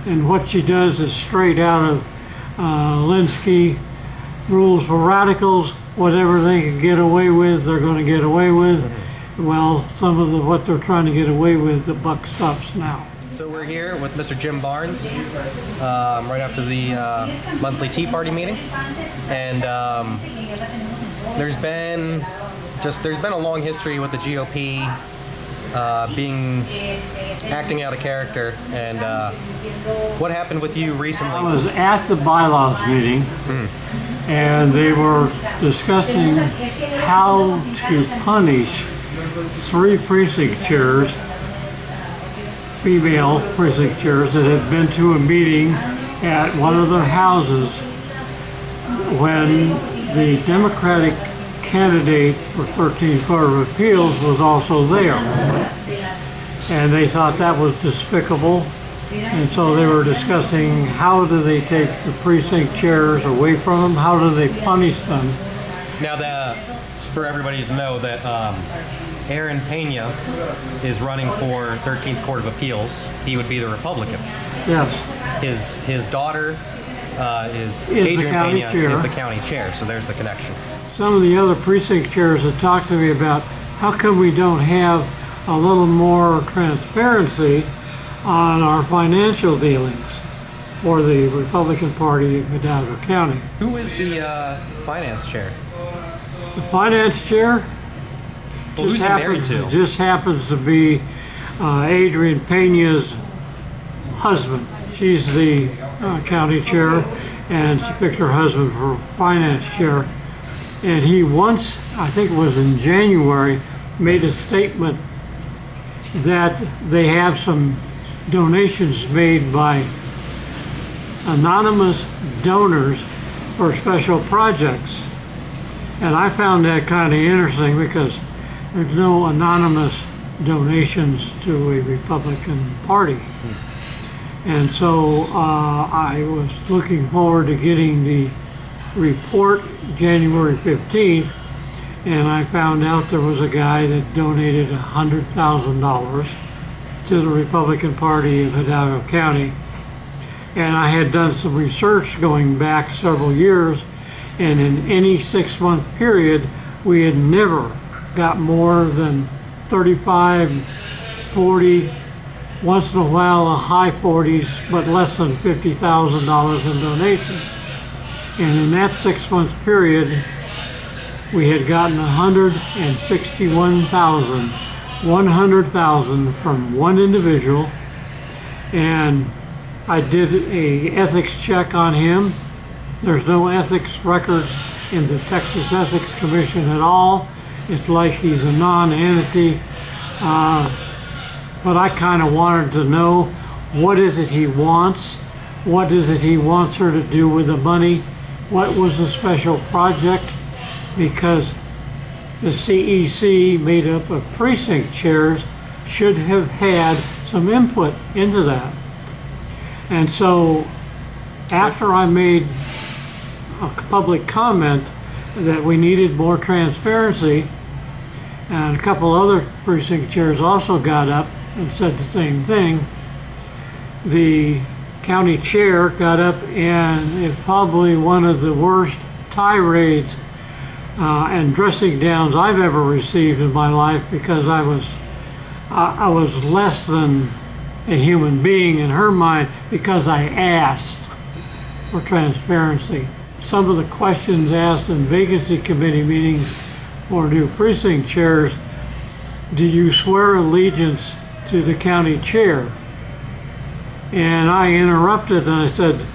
And what she does is straight out of Linsky, Rules for Radicals. Whatever they can get away with, they're going to get away with. Well, some of what they're trying to get away with, the buck stops now. So we're here with Mr. Jim Barnes, right after the monthly Tea Party meeting, and there's been a long history with the GOP acting out of character. And what happened with you recently? I was at the bylaws meeting, and they were discussing how to punish 3 precinct chairs, female precinct chairs, that had been to a meeting at one of their houses when the Democratic candidate for 13th Court of Appeals was also there. And they thought that was despicable. And so they were discussing how do they take the precinct chairs away from them, how do they punish them. Now, for everybody to know that Aaron Pena is running for 13th Court of Appeals. He would be the Republican. Yes. His daughter is Adrian Pena, is the county chair, so there's the connection. Some of the other precinct chairs have talked to me about how come we don't have a little more transparency on our financial dealings for the Republican Party in Hidalgo County. Who is the finance chair? The finance chair Who's he married to? Just happens to be Adrian Pena's husband. She's the county chair, and she picked her husband for finance chair. And he once, I think it was in January, made a statement that they have some donations made by anonymous donors for special projects. And I found that kind of interesting because there's no anonymous donations to a Republican Party. And so I was looking forward to getting the report January 15th, and I found out there was a guy that donated $100,000 to the Republican Party of Hidalgo County. And I had done some research going back several years, and in any 6-month period, we had never got more than 35, 40, once in a while a high 40s, but less than $50,000 in donations. And in that 6-month period, we had gotten 161,000 from one individual, and I did a ethics check on him. There's no ethics records in the Texas Ethics Commission at all. It's like he's a non-entity. But I kind of wanted to know, what is it he wants? What is it he wants her to do with the money? What was the special project? Because the CEC, made up of precinct chairs, should have had some input into that. And so after I made a public comment that we needed more transparency, and a couple other precinct chairs also got up and said the same thing, the county chair got up and it's probably one of the worst tirades and dressing downs I've ever received in my life, because I was less than a human being in her mind because I asked for transparency. Some of the questions asked in vacancy committee meetings for new precinct chairs: do you swear allegiance to the county chair? And I interrupted and I said,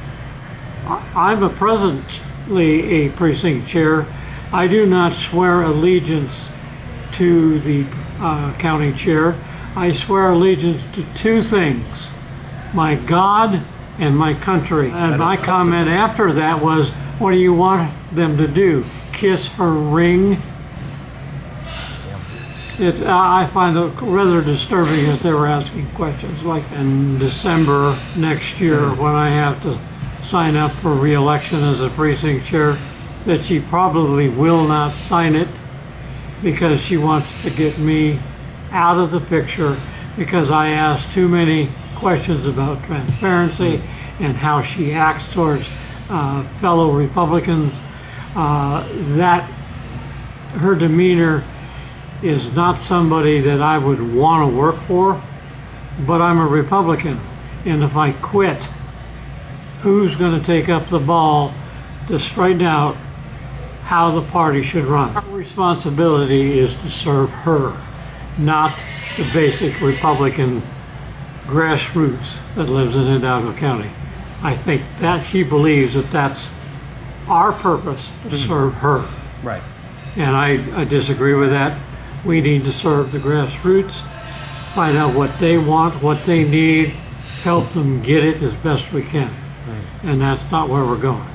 I'm presently a precinct chair. I do not swear allegiance to the county chair. I swear allegiance to 2 things: my God and my country. And my comment after that was, what do you want them to do? Kiss her ring? I find it rather disturbing that they were asking questions like that. In December next year, when I have to sign up for re-election as a precinct chair, that she probably will not sign it because she wants to get me out of the picture, because I asked too many questions about transparency and how she acts towards fellow Republicans, that her demeanor is not somebody that I would want to work for, but I'm a Republican, and if I quit, who's going to take up the ball to straighten out how the party should run? Our responsibility is to serve her, not the basic Republican grassroots that lives in Hidalgo County. I think that she believes that that's our purpose, to serve her. Right. And I disagree with that. We need to serve the grassroots, find out what they want, what they need, help them get it as best we can. And that's not where we're going.